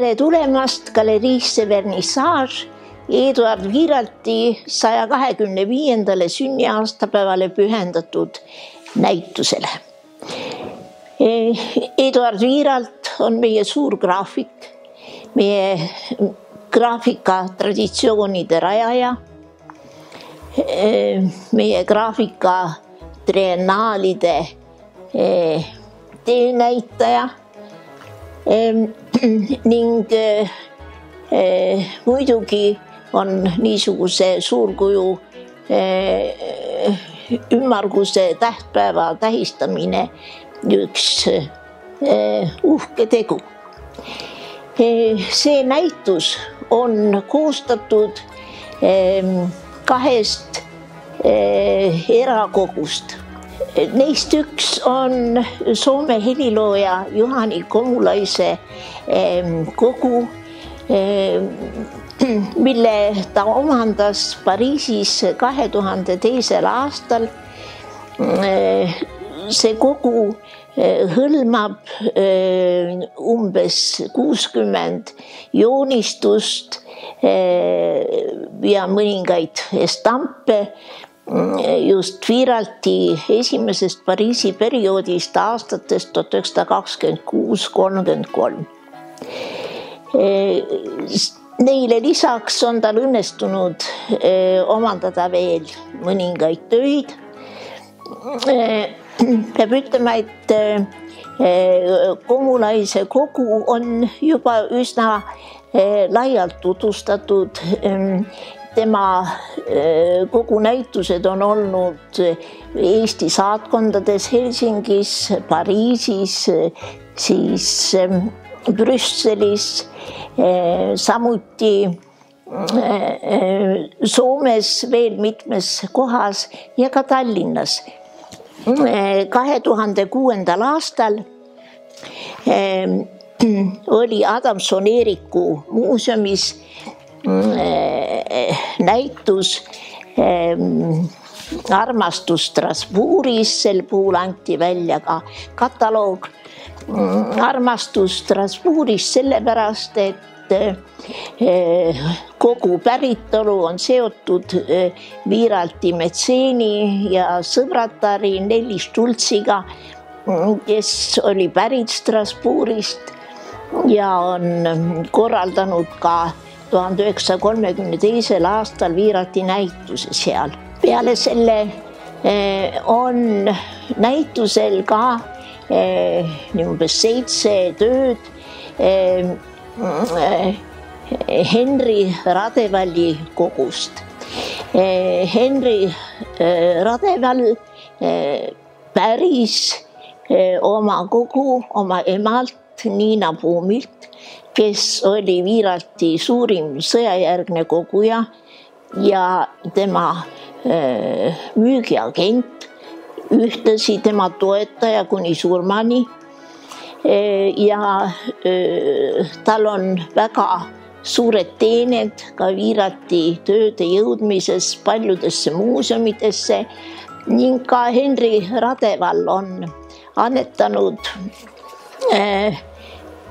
tere tulemast galeriisse Vernissage Eduard Wiiralti 125. sünniaastapäevale pühendatud näitusele. Eduard Wiiralt on meie suur graafik, meie graafika traditsioonide rajaja, meie graafika triennaalide teenäitaja ning muidugi on niisuguse suurkuju ümmarguse tähtpäeva tähistamine üks uhke tegu. See näitus on koostatud kahest erakogust. Neist üks on Soome helilooja Juhani Komulaise kogu, mille ta omandas Pariisis 2002. aastal. See kogu hõlmab umbes 60 joonistust ja mõningaid estampe just Wiiralti esimesest Pariisi perioodist aastatest 1926–33. Neile lisaks on tal õnnestunud omandada veel mõningaid töid. Peab ütlema, et Komulaise kogu on juba üsna laialt tutvustatud. Tema kogu näitused on olnud Eesti saatkondades Helsingis, Pariisis, siis Brüsselis, samuti Soomes veel mitmes kohas ja ka Tallinnas. 2006. aastal oli Adamson-Eeriku muuseumis näitus Armastus Strasbourgis, sel puhul anti välja ka kataloog. Armastus Strasbourgis sellepärast, et kogu päritolu on seotud Wiiralti metseeni ja sõbratari Nelli Stultziga, kes oli pärit Strasbourgist ja on korraldanud ka 1932. aastal Wiiralti näituse seal. Peale selle on näitusel ka umbes 7 tööd Henri Radevalli kogust. Henri Radeval päris oma kogu oma emalt Niina Puumilt, kes oli Wiiralti suurim sõjajärgne koguja ja tema müügiagent, ühtlasi tema toetaja kuni surmani. Ja tal on väga suured teened ka Wiiralti tööde jõudmises paljudesse muuseumidesse ning ka Henri Radeval on annetanud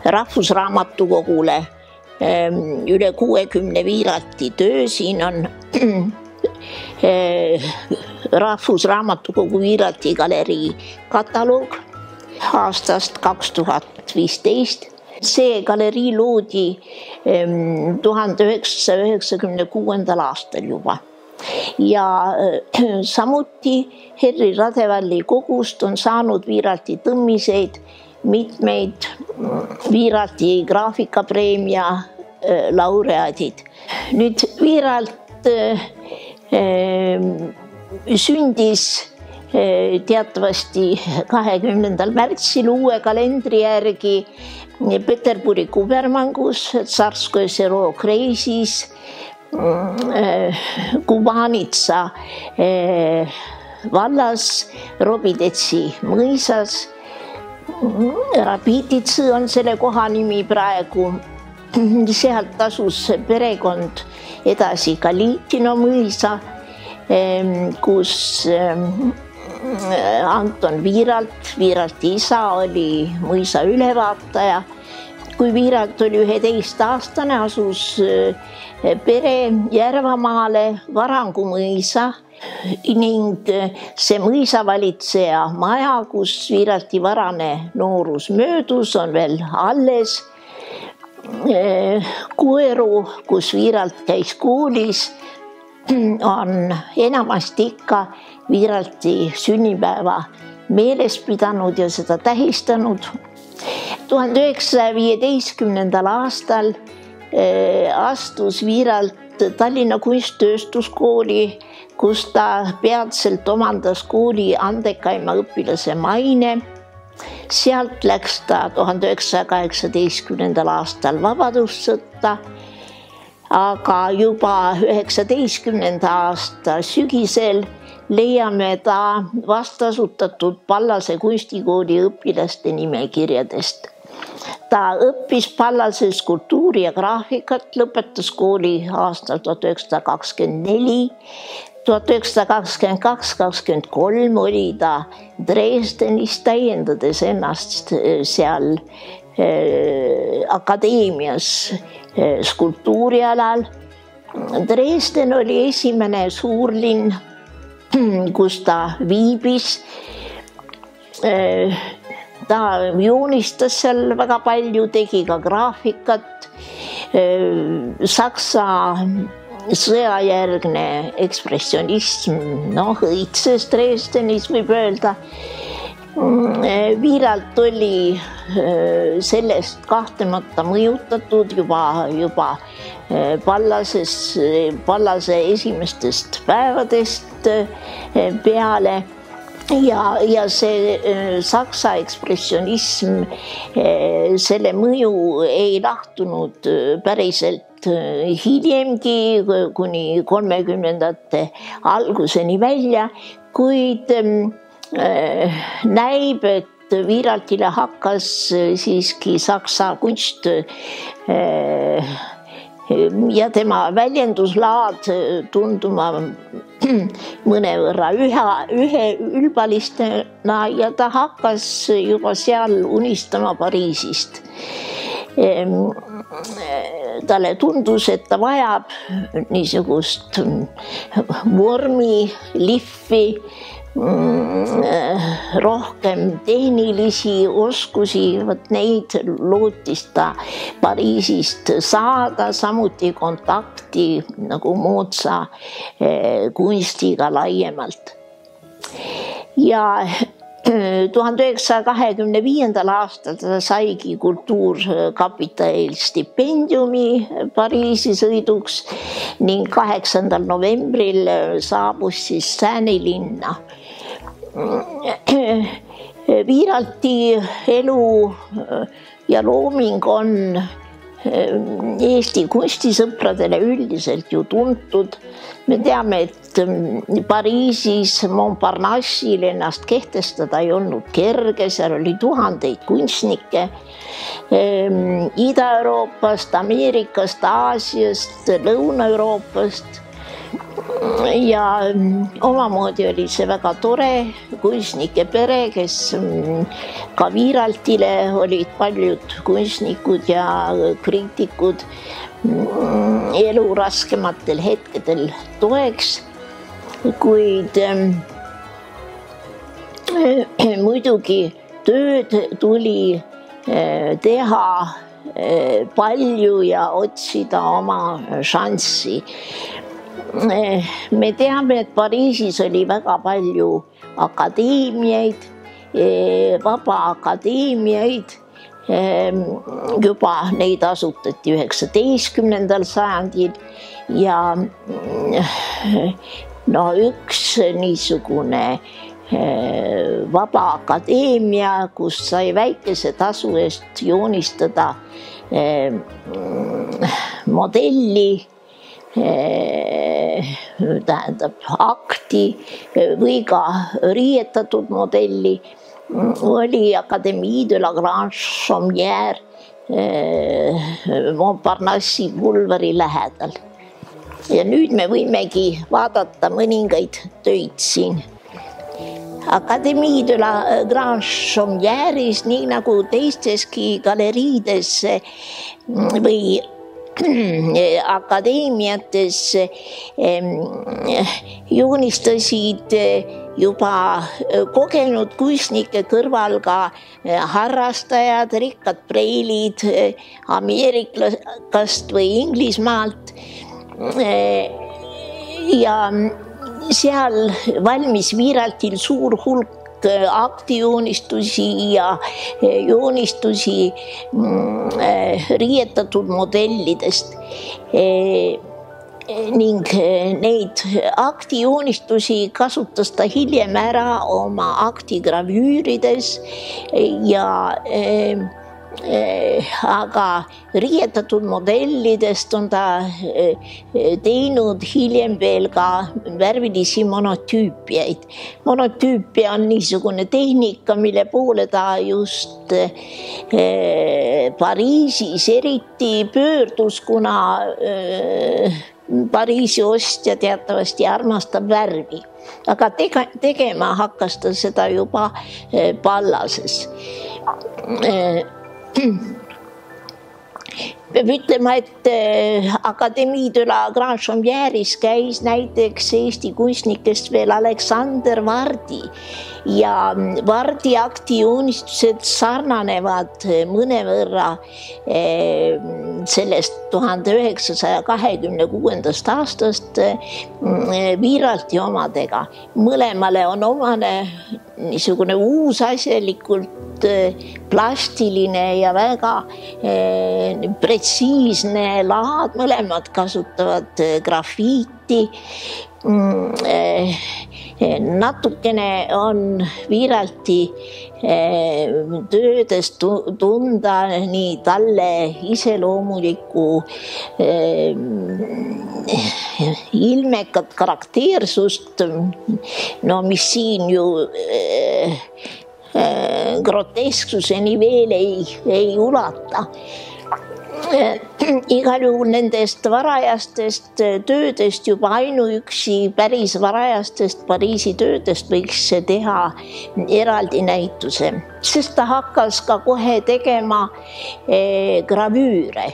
Rahvusraamatukogule üle 60 Wiiralti töö. Siin on Rahvusraamatukogu Wiiralti galerii kataloog aastast 2015. See galerii loodi 1996. aastal juba. Ja samuti Henri Radevalli kogust on saanud Wiiralti tõmmiseid mitmeid Wiiralti graafikapreemia laureaadid. Nüüd Wiiralt sündis teatavasti 20. märtsil uue kalendri järgi Peterburi kubermangus Tsarskoje Selo Kreisis, Kubanitsa vallas, Robidetsi mõisas. Rapiditsi on selle koha nimi praegu. Sealt asus perekond edasi Kalitino mõisa, kus Anton Wiiralt, Wiiralti isa, oli mõisa ülevaataja. kui Viiralt oli 11-aastane, asus pere Järvamaale Varangu mõisa ning see mõisavalitseja maja, kus Viiralti varane noorus möödus, on veel alles. Kueru, kus Viiralt käis koolis, on enamasti ikka Viiralti sünnipäeva meeles pidanud ja seda tähistanud. 1915. aastal astus Viiralt Tallinna Kunsttööstuskooli, kus ta peatselt omandas kooli andekaima õpilase maine. Sealt läks ta 1918. aastal vabadussõtta, aga juba 19. aasta sügisel leiame ta vastasutatud Pallase kunstikooli õpilaste nimekirjadest. Ta õppis Pallases skulptuuri ja graafikat, lõpetas kooli aastal 1924. 1922-23 oli ta Dresdenis, täiendades ennast seal akadeemias skulptuurialal. Dresden oli esimene suurlinn, kus ta viibis. Ta joonistas seal väga palju, tegi ka graafikat. Saksa sõjajärgne ekspressionism õitses Dresdenis, võib öelda. Viiralt oli sellest kahtlemata mõjutatud juba Pallase esimestest päevadest peale ja see saksa ekspressionism, selle mõju ei lahtunud päriselt hiljemgi kuni 30ndate alguseni välja, kuid näib, et Viiraltile hakkas siiski saksa kunst ja tema väljenduslaad tunduma mõnevõrra üheülbalistena ja ta hakkas juba seal unistama Pariisist. Talle tundus, et ta vajab niisugust vormiliffi, rohkem tehnilisi oskusi, neid lootis ta Pariisist saada, samuti kontakti nagu moodsa kunstiga laiemalt. Ja 1925. aastal ta saigi kultuurkapitali stipendiumi Pariisi sõiduks ning 8. novembril saabus siis Sääni linna. Viiralti elu ja looming on Eesti kunstisõpradele üldiselt ju tuntud. Me teame, et Pariisis Montparnassil ennast kehtestada ei olnud kerge, seal oli tuhandeid kunstnikke Ida-Euroopast, Ameerikast, Aasiast, Lõuna-Euroopast. Ja omamoodi oli see väga tore kunstnike pere, kes ka Viiraltile olid paljud kunstnikud ja kriitikud elu raskematel hetkedel toeks, kuid muidugi tööd tuli teha palju ja otsida oma šanssi. Me teame, et Pariisis oli väga palju akadeemiaid, vabaakadeemiaid, juba neid asutati 19. sajandil ja üks niisugune vabaakadeemia, kus sai väikese tasu eest joonistada modelli, tähendab akti või ka riietatud modelli, oli Académie de la Grande Chaumière Montparnassi pulvari lähedal. Ja nüüd me võimegi vaadata mõningaid töid siin. Académie de la Grande Chaumière'is, nii nagu teisteski galeriides või akadeemiates joonistasid juba kogenud kunstnike kõrval ka harrastajad, rikkad preilid Ameerikast või Inglismaalt. Ja seal valmis Wiiraltil suur hulk aktijoonistusi ja joonistusi riietatud modellidest. Ning neid aktijoonistusi kasutas ta hiljem ära oma aktigravüürides ja aga riietatud modellidest on ta teinud hiljem veel ka värvilisi monotüüpiaid. Monotüüpia on niisugune tehnika, mille poole ta just Pariisis eriti pöördus, kuna Pariisi ostja teatavasti armastab värvi, aga tegema hakkas ta seda juba Pallases. Peab ütlema, et Académie de la Grande Chaumière'is käis näiteks Eesti kunstnikest veel Alexander Vardi ja Vardi aktijoonistused sarnanevad mõnevõrra sellest 1926. aastast Wiiralti omadega. Mõlemale on omane niisugune uusasjalikult plastiline ja väga pretsiisne laad, mõlemad kasutavad grafiiti. Natukene on Wiiralti töödest tunda nii talle iseloomulikku ilmekat karakteersust, no mis siin ju grotesksuseni veel ei ulata. Igal juhul nendest varajastest töödest juba ainuüksi päris varajastest Pariisi töödest võiks teha eraldi näituse, sest ta hakkas ka kohe tegema gravüüre.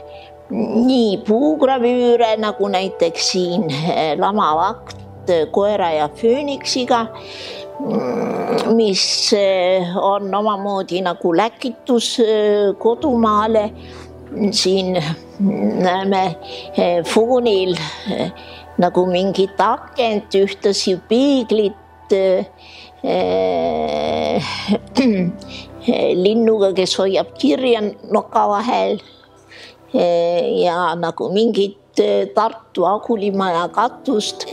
Nii puugravüüre nagu näiteks siin Lamav akt koera ja fööniksiga, mis on omamoodi nagu läkitus kodumaale. Siin näeme foonil nagu mingit akent, ühtlasi peeglit linnuga, kes hoiab kirja noka vahel ja nagu mingit Tartu Agulimaja katust.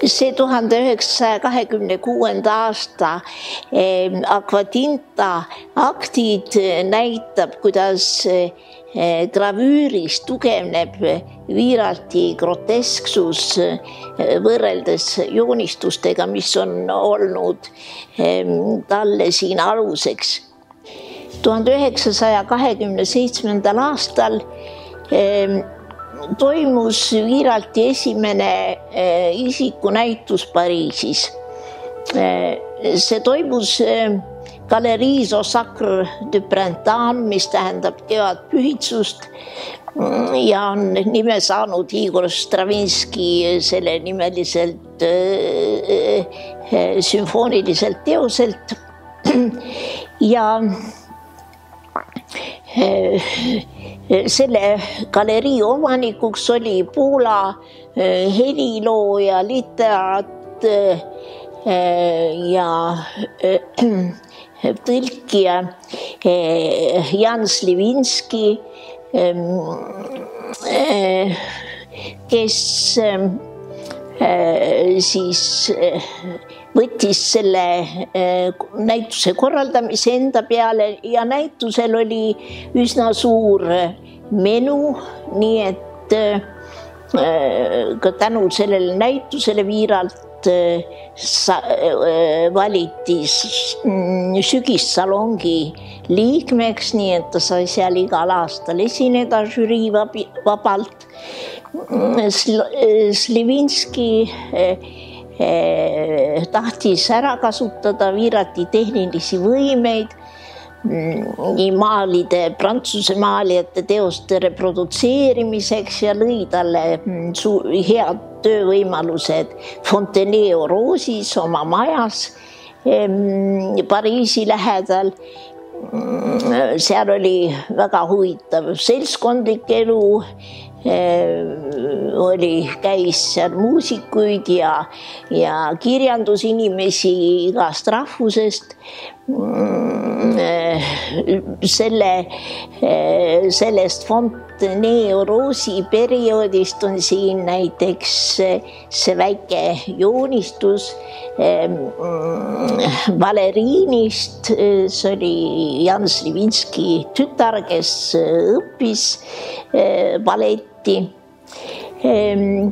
See 1926. aasta Aquatinta aktid näitab, kuidas gravüüris tugevneb Wiiralti grotesksus võrreldes joonistustega, mis on olnud talle siin aluseks. 1927. aastal toimus Wiiralti esimene isikunäitus Pariisis. See toimus Galeries au Sacre du Printemps, mis tähendab kevadpühitsust ja on nime saanud Igor Stravinski selle nimeliselt sümfooniliselt teoselt ja selle galerii omanikuks oli Poola helilooja, literaat ja tõlkija Jan Slivinski, kes siis võttis selle näituse korraldamise enda peale ja näitusel oli üsna suur menu, nii et ka tänu sellele näitusele Wiiralt valiti sügissalongi liikmeks, nii et ta sai seal igal aastal esineda žürii vabalt. Slivinski tahtis ära kasutada Viiralti tehnilisi võimeid nii maalide, prantsuse maalijate teoste reprodutseerimiseks ja lõi talle head töövõimalused Fontenay-aux-Rose'is oma majas Pariisi lähedal. Seal oli väga huvitav seltskondlik elu, käis seal muusikuid ja kirjandusinimesi igast rahvusest. Sellest Fontenay-aux-Rose'i perioodist on siin näiteks see väike joonistus baleriinist, see oli Jan Slivinski tütar, kes õppis balletti,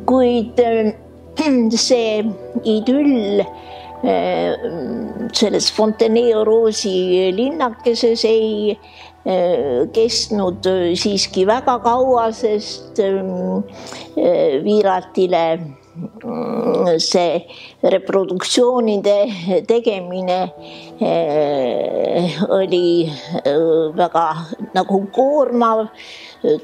kuid see idüll selles Fontenay-aux-Rose'i linnakeses ei kestnud siiski väga kaua, sest Viiraltile see reproduktsioonide tegemine oli väga nagu koormav,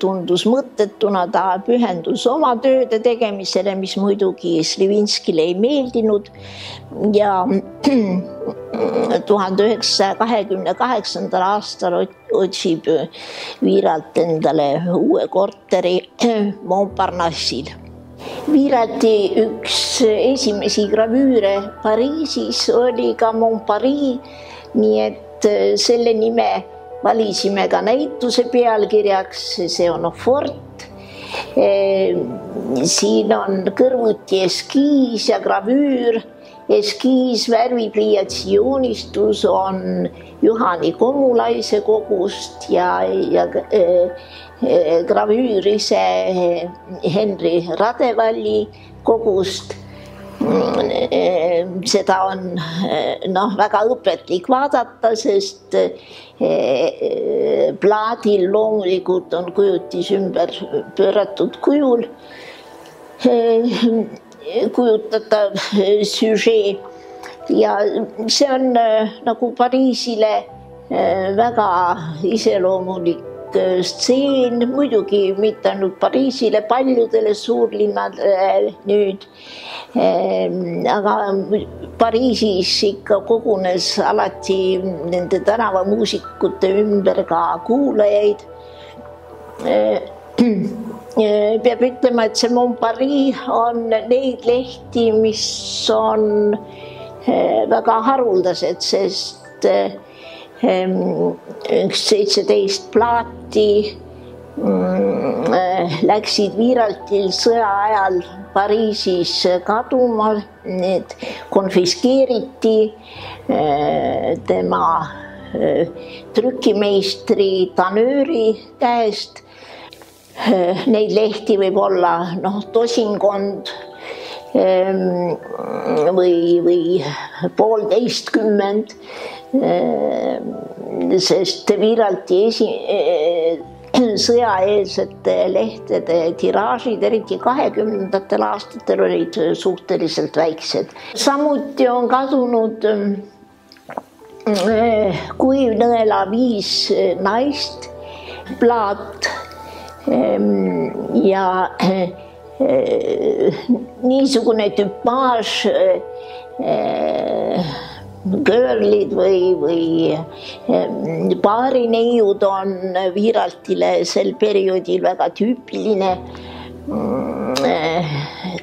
tundus mõttetuna, ta pühendus oma tööde tegemisele, mis muidugi Slivinskile ei meeldinud ja 1928. aastal otsib Viiralt endale uue korteri Montparnassil. Viiralti üks esimesi gravüüre Pariisis oli ka Montparis, nii et selle nime valisime ka näituse pealkirjaks, see on Fort. Siin on kõrvuti eskiis ja gravüür. Eskiis, värvipliiatsi joonistus on Juhani Komulaise kogust ja gravüür ise Henri Radevalli kogust. Seda on väga õpetlik vaadata, sest plaadil loomulikult on kujutis ümber pööratud kujul kujutatav süžee ja see on nagu Pariisile väga iseloomulik stseen, muidugi mitte ainult Pariisile, paljudele suurlinnadele nüüd, aga Pariisis ikka kogunes alati nende tänavamuusikute ümber ka kuulajaid. Peab ütlema, et see Montparis on neid lehti, mis on väga haruldased, sest 17 plaati läksid Viiraltil sõja ajal Pariisis kaduma, need konfiskeeriti tema trükimeistri Tanööri käest. Neid lehti võib olla tosinkond või 1,5, sest Viiralti sõjaeelsete lehtede tiraažid, eriti 20. aastatel olid suhteliselt väiksed. Samuti on kadunud Kuivnõela 5 naist plaat ja niisugune tüpaaž girlid või baarineiud on Viiraltile sel perioodil väga tüüpiline,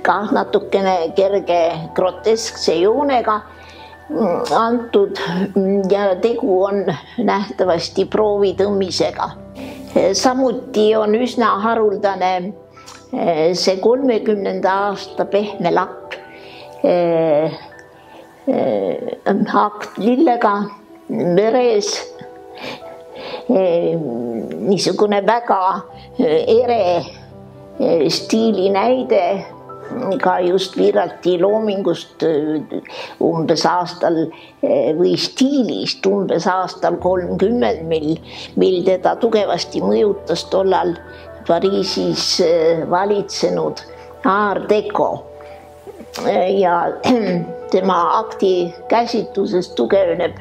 ka natukene kerge groteskse joonega antud ja tegu on nähtavasti proovitõmmisega. Samuti on üsna haruldane see 30. aasta pehme lakk, akt lillega veres, niisugune väga ere stiili näide ka just Viiralti loomingust umbes aastal või stiilist umbes aastal 30, mil teda tugevasti mõjutas tollal Pariisis valitsenud Art Deco. ja tema akti käsitlusest tugevneb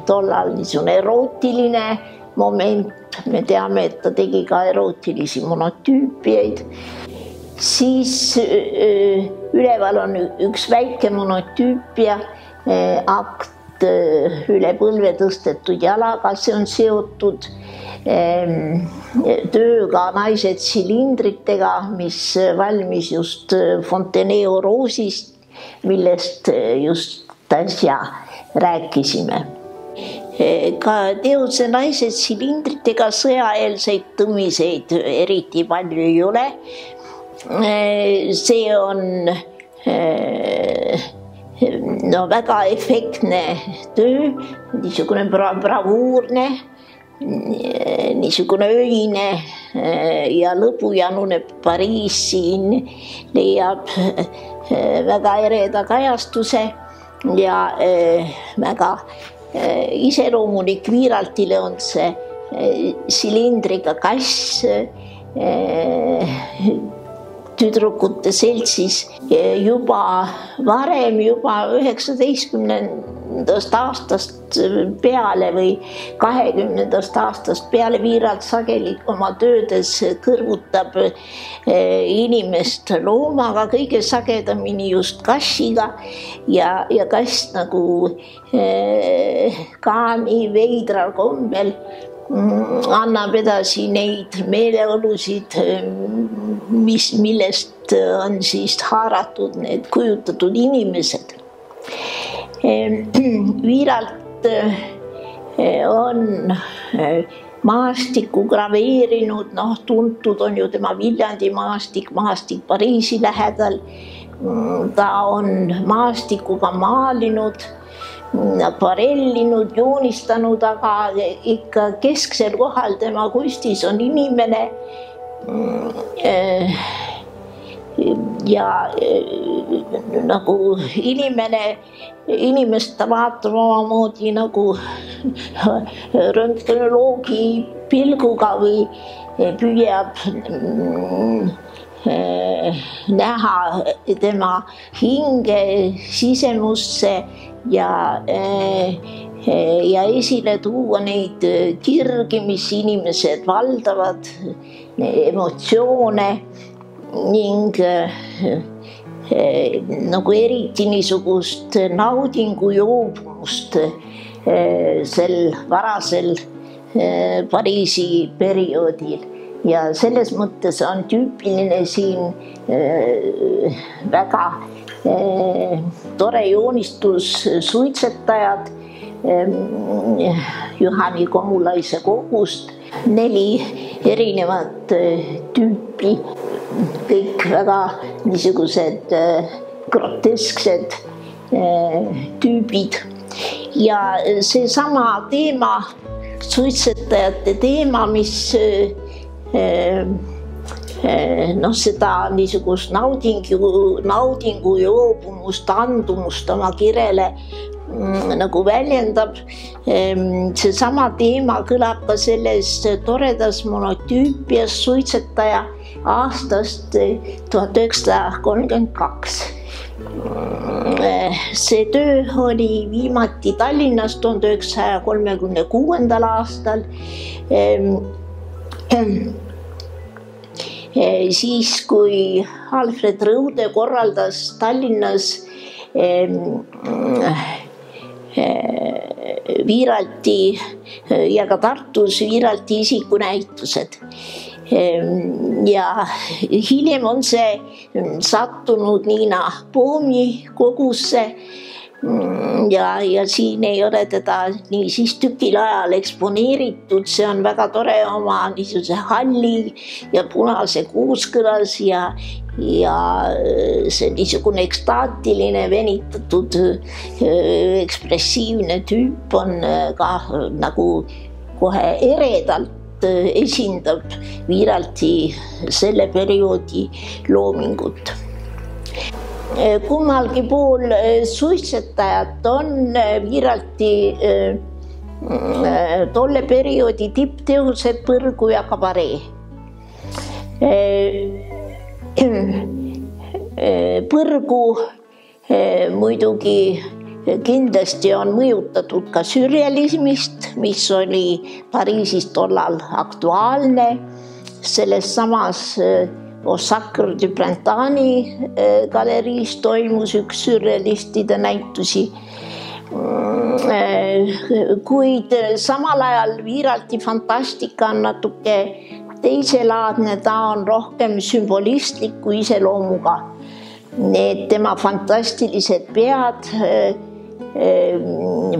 tollal niisugune erootiline moment. Me teame, et ta tegi ka erootilisi monotüüpiaid. Siis üleval on üks väike monotüüpia akt üle põlve tõstetud jalaga. See on seotud tööga Naised tsilindritega, mis valmis just Fontenay Roosist, millest just äsja rääkisime. Ka teose Naised tsilindritega sõjaeelseid tõmmiseid eriti palju ei ole. See on väga efektne töö, niisugune bravuurne, niisugune öine ja lõbujanune Pariis siin leiab väga ereda kajastuse ja väga iseloomulik Wiiraltile on see silindriga kass tüdrukute seltsis juba varem, juba 19. aastast peale või 20. aastast peale Wiiralt sageli oma töödes kõrvutab inimest loomaga, kõige sagedamini just kassiga ja kass nagu ka nii veidral kombel annab edasi neid meeleolusid, millest on siis haaratud need kujutatud inimesed. Wiiralt on maastikku graveerinud, tuntud on ju tema Viljandi maastik, maastik Pariisi lähedal. Ta on maastikuga maalinud, akvarellinud, joonistanud, aga ikka kesksel kohal tema kunstis on inimene ja nagu inimest ta vaatab omamoodi nagu röntgenoloogi pilguga või püüab näha tema hinge sisemusse ja esile tuua neid kirgi, mis inimesed valdavad, emotsioone ning nagu eriti niisugust naudingujoobumust sel varasel Pariisi perioodil. Ja selles mõttes on tüüpiline siin väga tore joonistus suitsetajad Juhani Komulaise kogust, 4 erinevat tüüpi, kõik väga niisugused grotesksed tüübid ja seesama teema, suitsetajate teema, mis seda niisugust naudingu joobumust, andumust oma kirele nagu väljendab. Seesama teema kõlab ka selles toredas monotüüpias Suitsetaja aastast 1932. See töö oli viimati Tallinnas 1936. aastal. Siis, kui Alfred Rõude korraldas Tallinnas Wiiralti ja ka Tartus Wiiralti isikunäitused. Ja hiljem on see sattunud Niina Poomi kogusse ja siin ei ole teda siis tükil ajal eksponeeritud. See on väga tore oma niisuguse halli ja punase kooskõlas ja see niisugune ekstaatiline, venitatud, ekspressiivne tüüp on ka nagu kohe eredalt esindab Wiiralti selle perioodi loomingut. Kummalgi pool suitsetajat on Wiiralti tolle perioodi tippteosed Põrgu ja Kabaree. põrgu muidugi kindlasti on mõjutatud ka sürrealismist, mis oli Pariisis tollal aktuaalne. Selles samas Au Sacre du Printemps galeriis toimus üks sürrealistide näitusi. Kuid samal ajal Wiiralti fantastika on natuke teiselaadne, ta on rohkem sümbolistliku iseloomuga. Need tema fantastilised pead,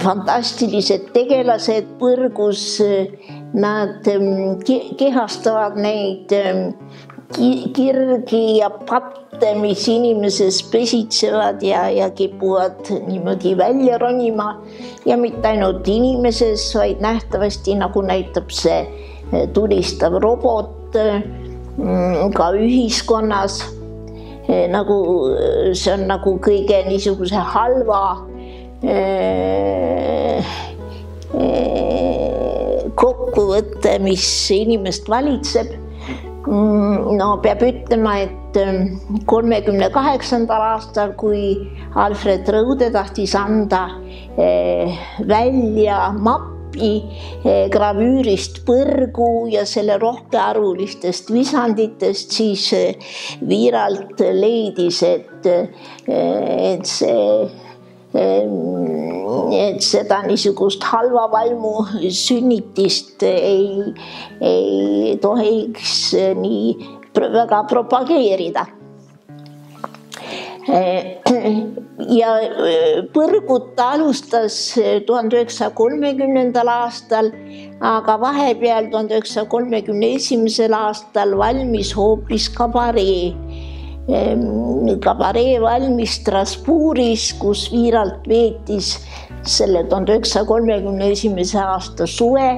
fantastilised tegelased põrgus, nad kehastavad neid kirgi ja patte, mis inimeses pesitsevad ja kipuvad niimoodi välja ronima ja mitte ainult inimeses, vaid nähtavasti, nagu näitab see tulistav robot ka ühiskonnas. Nagu see on nagu kõige niisuguse halva kokkuvõte, mis inimest valitseb. No peab ütlema, et 38. aastal, kui Alfred Rõude tahtis anda välja mappi gravüürist põrgu ja selle rohkearvulistest visanditest, siis Wiiralt leidis, et seda niisugust halva vaimu sünnitist ei tohiks nii väga propageerida. Ja põrgut alustas 1930. aastal, aga vahepeal 1931. aastal valmis hoopis kabaree. Kabaree valmis Strasbourgis, kus Wiiralt veetis selle 1931. aasta suve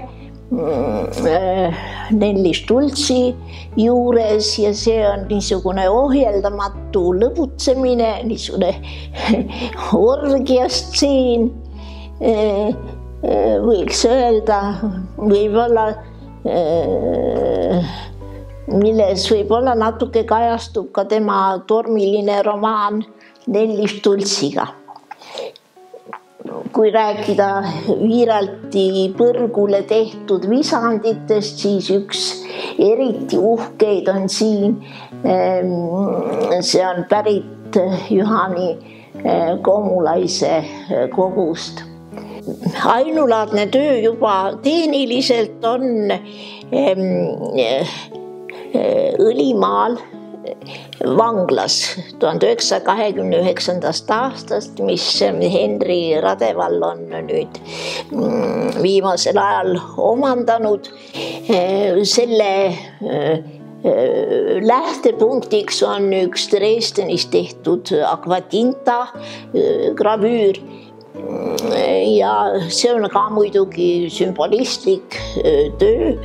Nelli Stultsi juures ja see on niisugune ohjeldamatu lõbutsemine, niisugune orgiastseen, võiks öelda, võib-olla milles võib-olla natuke kajastub ka tema tormiline romaan Nelli Stultsiga. Kui rääkida Wiiralti põrgule tehtud visanditest, siis üks eriti uhkeid on siin. See on pärit Juhani Komulaise kogust. Ainulaadne töö juba tehniliselt on Õlimaal vanglas 1929. aastast, mis Henri Radeval on nüüd viimasel ajal omandanud. Selle lähtepunktiks on üks Dresdenis tehtud aquatinta gravüür. Ja see on ka muidugi sümbolistlik töö.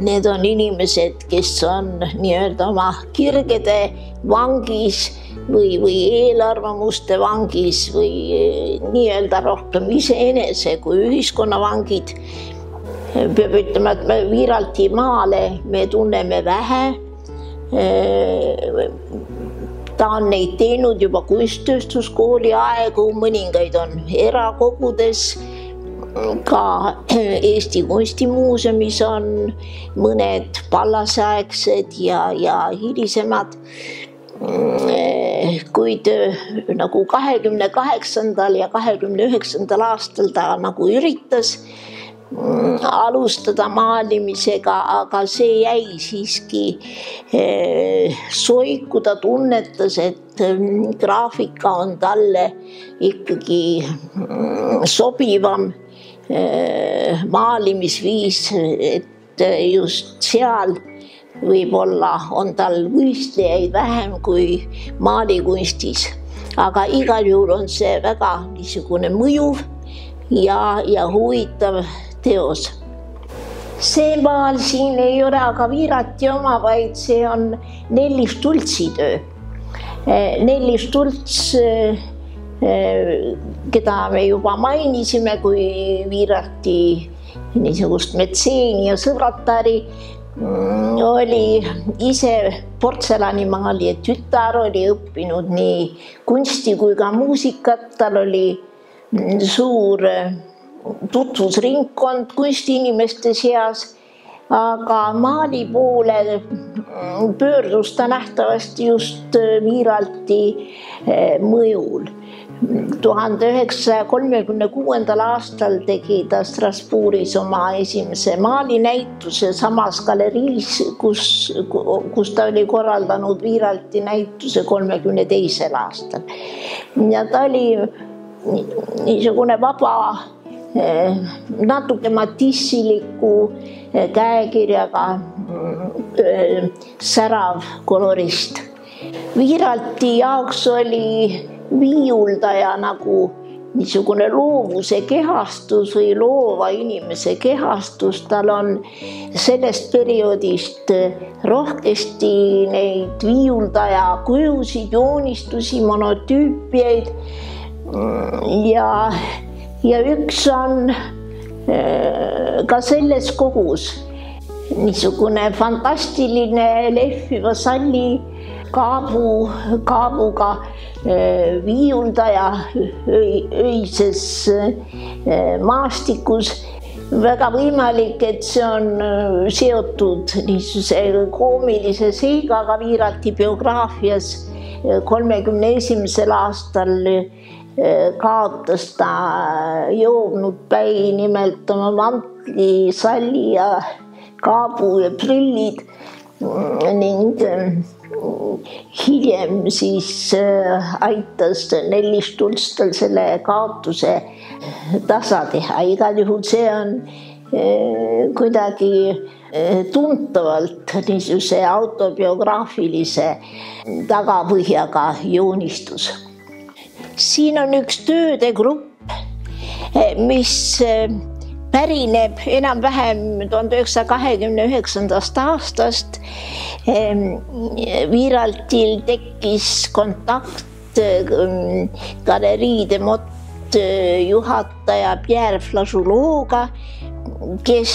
Need on inimesed, kes on nii-öelda oma kirgede vangis või eelarvamuste vangis või nii-öelda rohkem iseenese kui ühiskonna vangid. Peab ütlema, et me Wiiralti maale me tunneme vähe. Ta on neid teinud juba kunsttööstuskooli aegu, mõningaid on erakogudes, ka Eesti Kunstimuuseumis on mõned pallaseaegsed ja hilisemad. Kuid nagu 28. ja 29. aastal ta nagu üritas alustada maalimisega, aga see jäi siiski soiku. Ta tunnetas, et graafika on talle ikkagi sobivam maalimisviis, et just seal võib-olla on tal võistlejaid vähem kui maalikunstis. Aga igal juhul on see väga niisugune mõjuv ja huvitav teos. See maal siin ei ole aga Wiiralti oma, vaid see on Nelli Stultsi töö. Nelli Stults, keda me juba mainisime kui Wiiralti niisugust metseeni ja sõbratari, oli ise portselanimaali, et tütar oli õppinud nii kunsti kui ka muusikat, tal oli suur tutvusringkond kunstiinimeste seas, aga maali poole pöördus ta nähtavasti just Wiiralti mõjul. 1936. aastal tegi ta Strasbourgis oma esimese maalinäituse samas galeriis, kus ta oli korraldanud Wiiralti näituse 1932. aastal. Ja ta oli niisugune vaba, natuke matissiliku käekirjaga särav kolorist. Wiiralti jaoks oli viiuldaja nagu niisugune loovuse kehastus või loova inimese kehastus. Tal on sellest perioodist rohkesti neid viiuldaja kujusid, joonistusi, monotüüpiaid ja üks on ka selles kogus niisugune fantastiline lehviva salli kaabuga viiuldaja öises maastikus. Väga võimalik, et see on seotud niisuguse koomilise seigaga Wiiralti biograafias. 1931. aastal kaotas ta joobnud päi, nimelt oma mantli, salli ja kaabu ja prillid ning hiljem siis aitas Nelli Stults tal selle kaotuse tasa teha. Igal juhul see on kuidagi tuntavalt niisuguse autobiograafilise tagapõhjaga joonistus. Siin on üks tööde grupp, mis pärineb enam-vähem 1929. aastast. Wiiraltil tekkis kontakt Galerie des Mots juhataja Pierre Flageolot'ga, kes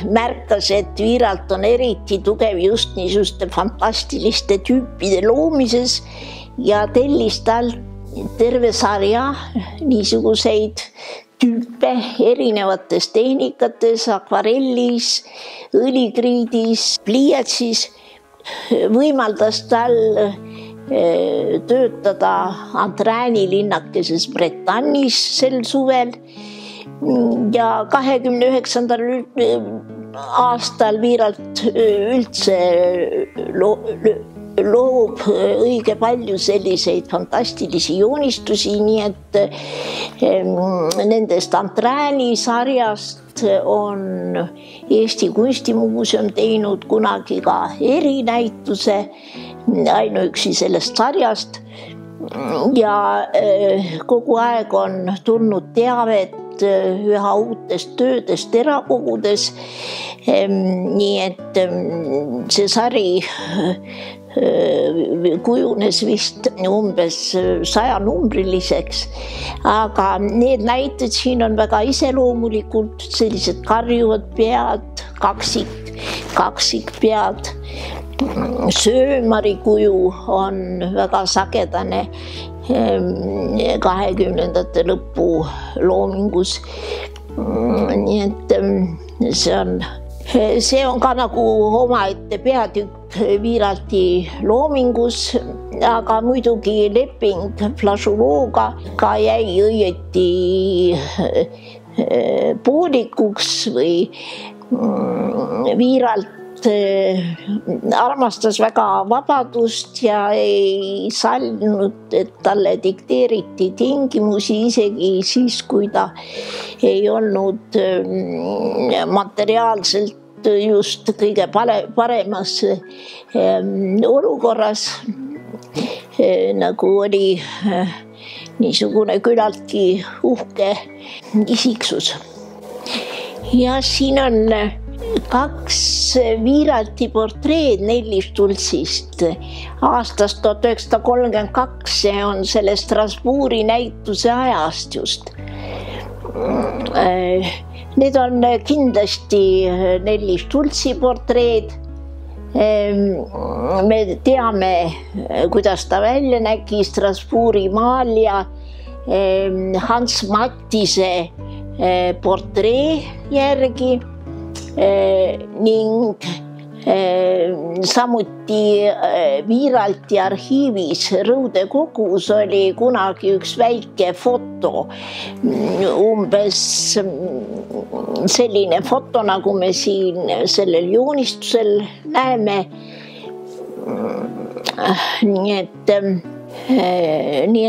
märkas, et Wiiralt on eriti tugev just niisuguste fantastiliste tüüpide loomises ja tellis tal terve sarja niisuguseid tüüpe erinevates tehnikates, akvarellis, õlikriidis, pliiatsis. Võimaldas tal töötada Andrääni linnakeses Bretagne'is sel suvel ja 1929. aastal Wiiralt üldse loob õige palju selliseid fantastilisi joonistusi, nii et nendest Andrääni sarjast on Eesti Kunstimuuseum teinud kunagi ka erinäituse ainuüksi sellest sarjast ja kogu aeg on tulnud teavet üha uutest töödest erakogudes, nii et see sari kujunes vist umbes 100-numbriliseks, aga need näited siin on väga iseloomulikult sellised karjuvad pead, kaksikpead. Söömari kuju on väga sagedane 20. lõpu loomingus. Nii et see on ka nagu omaette peatükk Wiiralti loomingus, aga muidugi leping Flageolot'ga ka jäi õieti poolikuks või Wiiralt armastas väga vabadust ja ei sallinud, et talle dikteeriti tingimusi isegi siis, kui ta ei olnud materiaalselt just kõige paremas olukorras, nagu oli niisugune küllaltki uhke isiksus. Ja siin on 2 Wiiralti portreed Nelli Stultsist aastast 1932, see on selle Strasbourgi näituse ajast just. Need on kindlasti Nelli Stultsi portreed. Me teame, kuidas ta välja nägi, Strasbourgi maalija Hans Mattise portree järgi ning samuti Wiiralti arhiivis Rõude kogus oli kunagi üks väike foto, umbes selline foto, nagu me siin sellel joonistusel näeme. Nii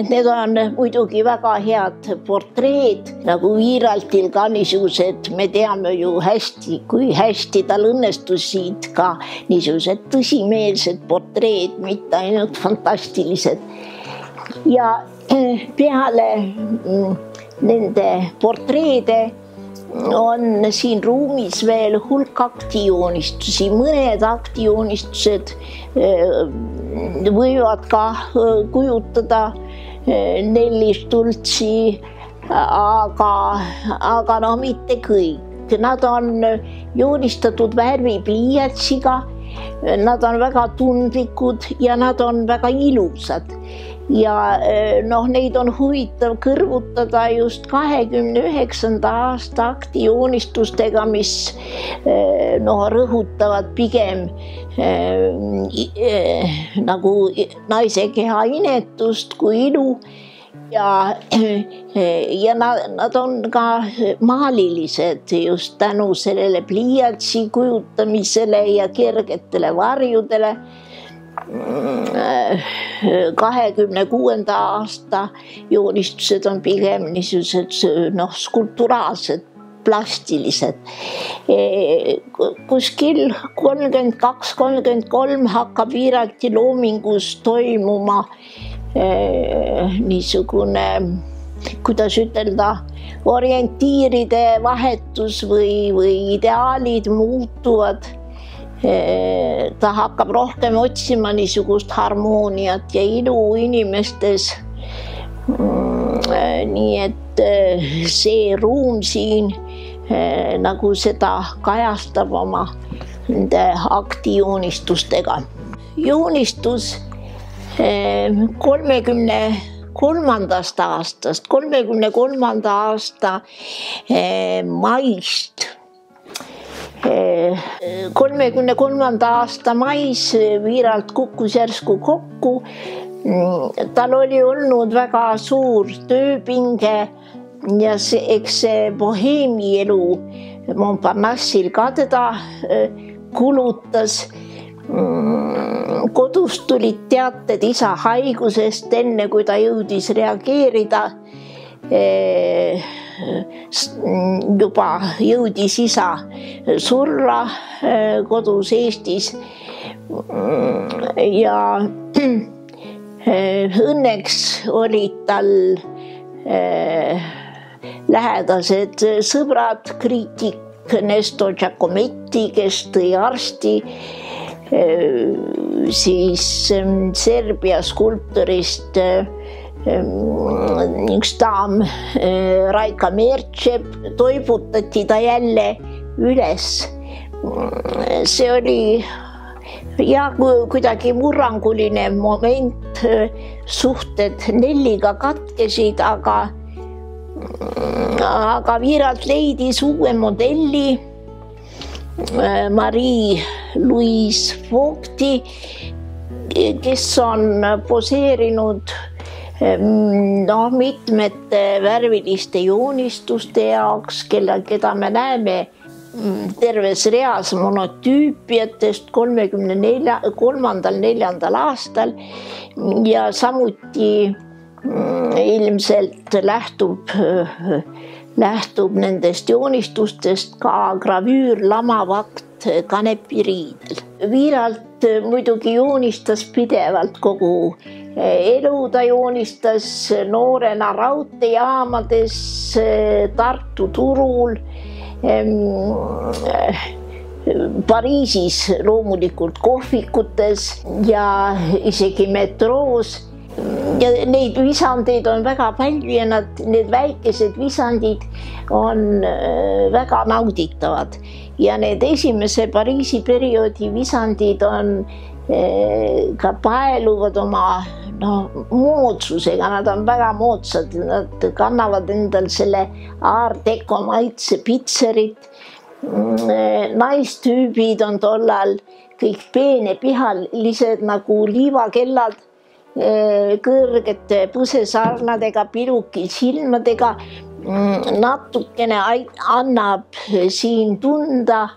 et need on muidugi väga head portreed, nagu Wiiraltil ka niisugused, me teame ju hästi, kui hästi tal õnnestusid ka niisugused tõsimeelsed portreed, mitte ainult fantastilised. Ja peale nende portreede on siin ruumis veel hulk aktijoonistusi, mõned aktijoonistused võivad ka kujutada Nelli Stultsi, aga no mitte kõik. Nad on joonistatud värvipliiatsiga, nad on väga tundlikud ja nad on väga ilusad. Ja neid on huvitav kõrvutada just 29. aasta aktijoonistustega, mis rõhutavad pigem nagu naise keha inetust kui ilu. Ja nad on ka maalilised just tänu sellele pliiatsi kujutamisele ja kergetele varjudele. 26. aasta joonistused on pigem niisugused skulpturaalsed, plastilised. Kuskil 32-33 hakkab Wiiralti loomingus toimuma niisugune, kuidas ütelda, orientiiride vahetus või ideaalid muutuvad. Ta hakkab rohkem otsima niisugust harmooniat ja ilu inimestes. Nii et see ruum siin nagu seda kajastab oma nende aktijoonistustega. Joonistus 33. aasta maist. 33. aasta mais Wiiralt kukkus järsku kokku. Tal oli olnud väga suur tööpinge ja eks see boheemielu Montparnassil ka teda kulutas. Kodust tulid teated isa haigusest, enne kui ta jõudis reageerida. Juba jõudis isa surra kodus Eestis ja õnneks olid tal lähedased sõbrad, kriitik Nestor Giacometti, kes tõi arsti, siis Serbia skulptorist üks daam Raika Mertšep, toibutati ta jälle üles. See oli kuidagi murranguline moment, suhted Nelliga katkesid, aga Wiiralt leidis uue modelli, Marie-Louise Vogti, kes on poseerinud mitmete värviliste joonistuste jaoks, keda me näeme terves reas monotüüpiatest 33.-4. aastal ja samuti ilmselt lähtub nendest joonistustest ka gravüür Lamavakt kanepiriidel. Wiiralt muidugi joonistas pidevalt kogu elu, ta joonistas noorena raudteejaamades, Tartu turul, Pariisis loomulikult kohvikutes ja isegi metroos. ja neid visandeid on väga palju ja need väikesed visandid on väga nauditavad ja need esimese Pariisi perioodi visandid on ka paeluvad oma moodsusega, nad on väga moodsad, nad kannavad endal selle Art Deco maitse pitserit. Naistüübid on tollal kõik peenepihalised nagu liivakellad, kõrgete põsesarnadega, pilukil silmadega. Natukene annab siin tunda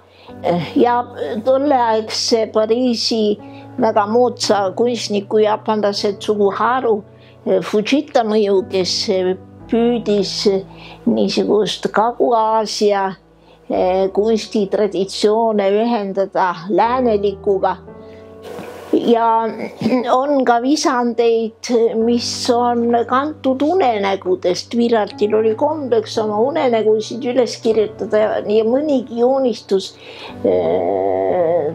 ja tolleaegse Pariisi väga moodsa kunstniku jaapanlase Tsukuharu Fujita mõju, kes püüdis niisugust Kagu-Aasia kunstitraditsioone ühendada läänelikuga. Ja on ka visandeid, mis on kantud unenägudest. Viraltil oli kombeks oma unenägusid üles kirjutada ja mõnigi joonistus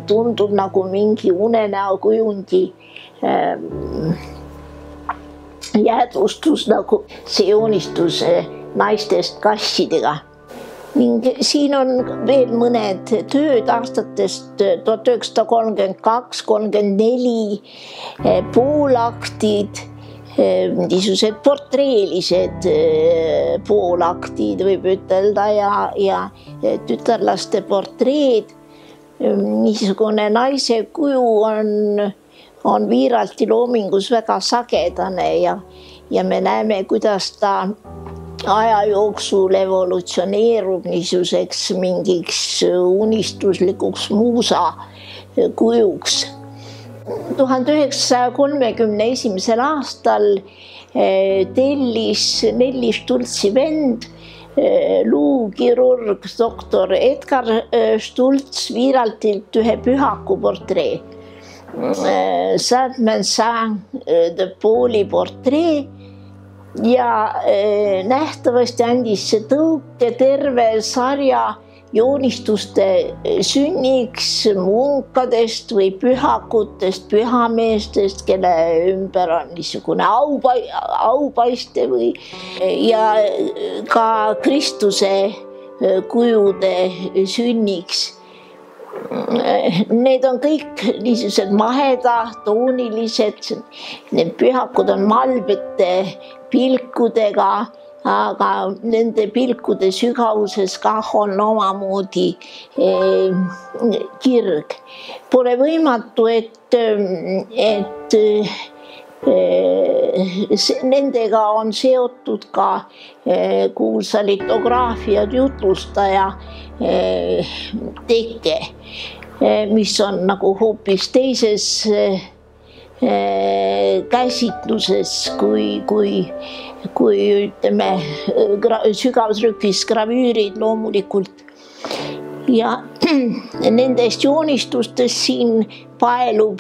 tundub nagu mingi unenäokujundi jäädvustus, nagu see joonistus naistest kassidega. Ning siin on veel mõned tööd aastatest 1932-34, poolaktid, niisugused portreelised poolaktid võib ütelda ja tütarlaste portreed. Niisugune naise kuju on Viralti loomingus väga sagedane ja me näeme, kuidas ta aja jooksul evolutsioneerub niisuguseks mingiks unistuslikuks muusa kujuks. 1931. aastal tellis Nelli Stultsi vend, luukirurg doktor Edgar Stults Viraltilt ühe pühaku portree. Saint-Vincent de Pauli portree. Ja nähtavasti andis see tõuke terve sarja joonistuste sünniks munkadest või pühakutest, pühameestest, kelle ümber on niisugune aupaiste ja ka Kristuse kujude sünniks. Need on kõik niisugused maheda, toonilised, need pühakud on malbete pilkudega, aga nende pilkude sügavuses kah on omamoodi kirg. Pole võimatu, et nendega on seotud ka kuulsa litograafia jutlustaja teke, mis on nagu hoopis teises käsitluses kui ütleme sügavtrükis gravüürid loomulikult. Ja nendest joonistustest siin paelub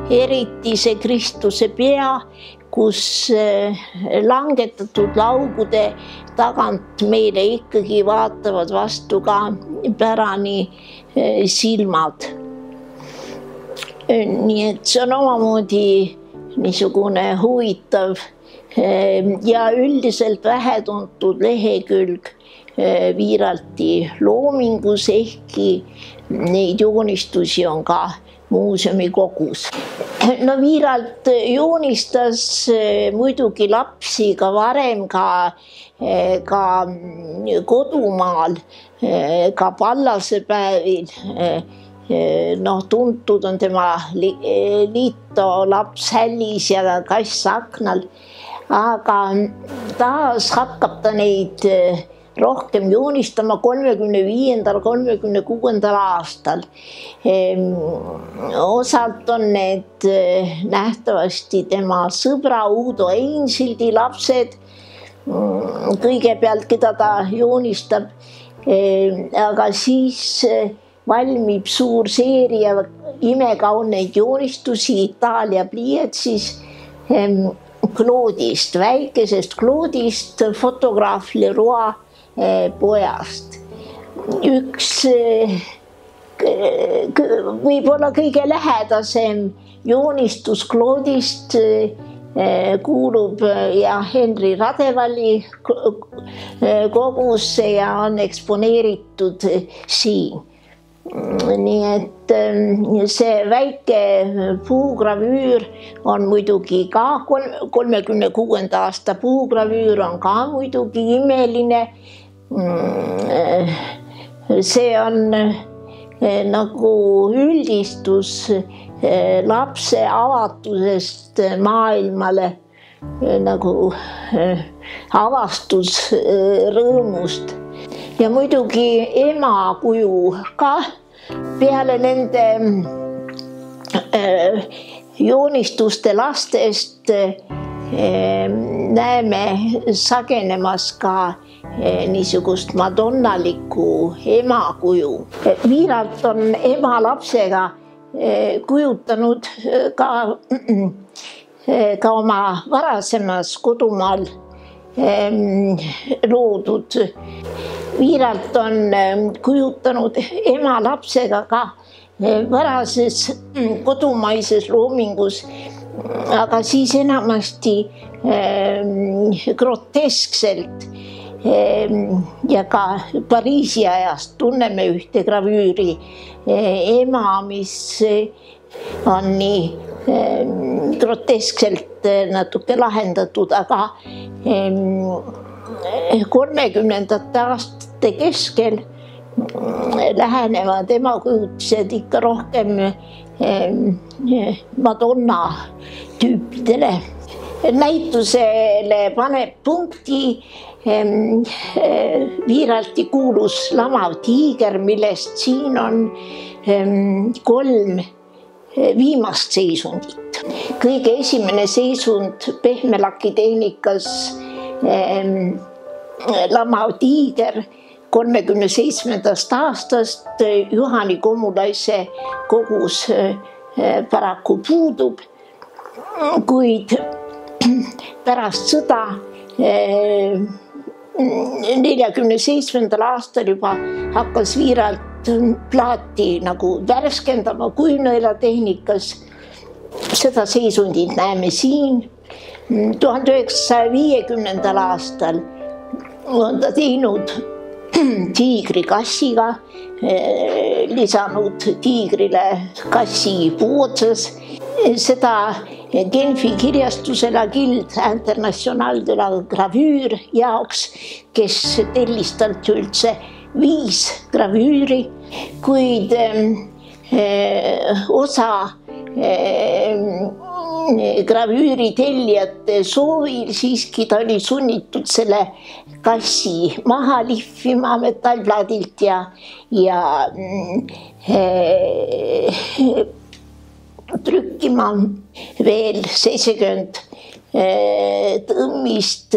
eriti see Kristuse pea, kus langetatud laugude tagant meile ikkagi vaatavad vastu ka pärani silmad. Nii et see on omamoodi niisugune huvitav ja üldiselt vähetuntud lehekülg Viralti loomingus, ehkki neid joonistusi on ka muuseumikogus. No Viralt joonistas muidugi lapsi ka varem ka kodumaal, ka pallasepäevil. Tuntud on tema liito laps hällis ja kass aknal, aga taas hakkab ta neid rohkem joonistama 35-36 aastal. Osalt on need nähtavasti tema sõbra Udo Einsildi lapsed, kõigepealt, keda ta joonistab, aga siis valmib suur seeria imekauneid joonistusi Itaalia pliiatsis Claude'ist, väikesest Claude'ist, fotograaf Leroy pojast. Üks võib-olla kõige lähedasem joonistus Claude'ist kuulub ja Henri Radevalli kogusse ja on eksponeeritud siin. Nii et see väike puugravüür on muidugi ka 36. aasta puugravüür on ka muidugi imeline. See on nagu üldistus lapse avatusest maailmale, nagu avastus rõõmust. Ja muidugi ema kuju ka peale nende joonistuste lastest näeme sagenemas ka niisugust madonnalikku ema kuju. Viiralt on ema lapsega kujutanud ka oma varasemas kodumaal loodud. Viiralt on kujutanud ema lapsega ka varases kodumaises loomingus, aga siis enamasti groteskselt. Ja ka Pariisi ajast tunneme ühte gravüüri ema, mis on nii groteskselt natuke lahendatud, aga 30. aastate keskel lähenevad emakujutised ikka rohkem Madonna tüüpidele. Näitusele paneb punkti Viiralti kuulus Lamav tiiger, millest siin on 3 viimast seisundit. Kõige esimene seisund pehmelakitehnikas Lamav tiiger 37. aastast Juhani Komulaise kogus paraku puudub, kuid pärast sõda 47. aastal juba hakkas Viiralt plaati nagu värskendama kuivnõelatehnikas. Seda seisundit näeme siin. 1950. aastal on ta teinud tiigri kassiga, lisanud tiigrile kassi puu otsas. Seda Genfi kirjastusele Guild International de la Gravure jaoks, kes tellis talt üldse 5 gravüüri, kuid osa gravüüri tellijate soovil siiski ta oli sunnitud selle kassi maha lihvima metallplaadilt ja trükkima veel 70 tõmmist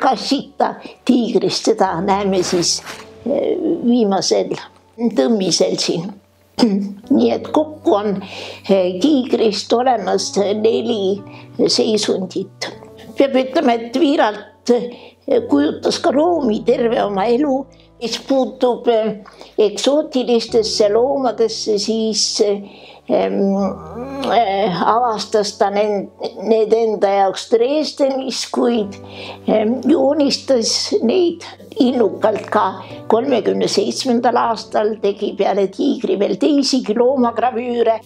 kassita tiigrist. Seda näeme siis viimasel tõmmisel siin. Nii et kokku on tiigrist olemas 4 seisundit. Peab ütlema, et Viiralt kujutas ka loomi terve oma elu. Mis puutub eksootilistesse loomadesse, siis avastas ta need enda jaoks Dresdenis, kuid joonistas neid innukalt ka 37. aastal, tegi peale tiigri veel teisigi loomagravüüre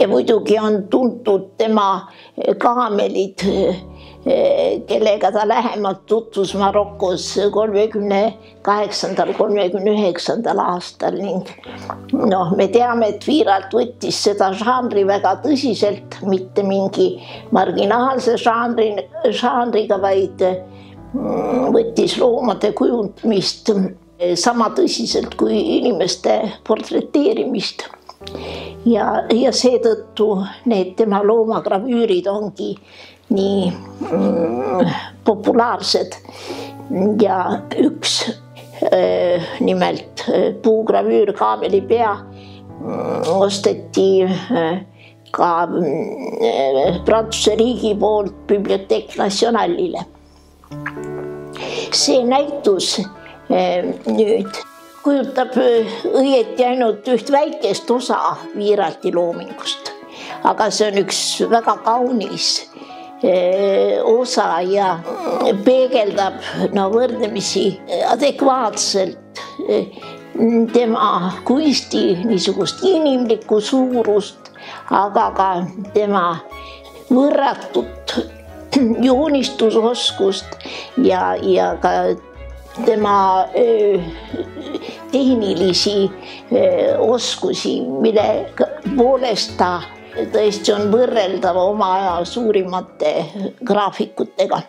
ja muidugi on tuntud tema kaamelid, kellega ta lähemalt tutvus Marokos 38.–39. aastal ning me teame, et Viiralt võttis seda žanri väga tõsiselt, mitte mingi marginaalse žanriga, vaid võttis loomade kujundamist sama tõsiselt kui inimeste portreteerimist. Ja seetõttu need tema loomagravüürid ongi nii populaarsed ja üks nimelt puugravüür Kaameli pea osteti ka Prantsuse riigi poolt Bibliothèque Nationalile. See näitus nüüd kujutab õieti ainult üht väikest osa Viiralti loomingust. aga see on üks väga kaunis osa ja peegeldab võrdlemisi adekvaatselt tema kunsti niisugust inimlikku suurust, aga ka tema võrratut joonistusoskust ja ka tema tehnilisi oskusi, mille poolest ta tõesti on võrreldav oma aja suurimate graafikutega.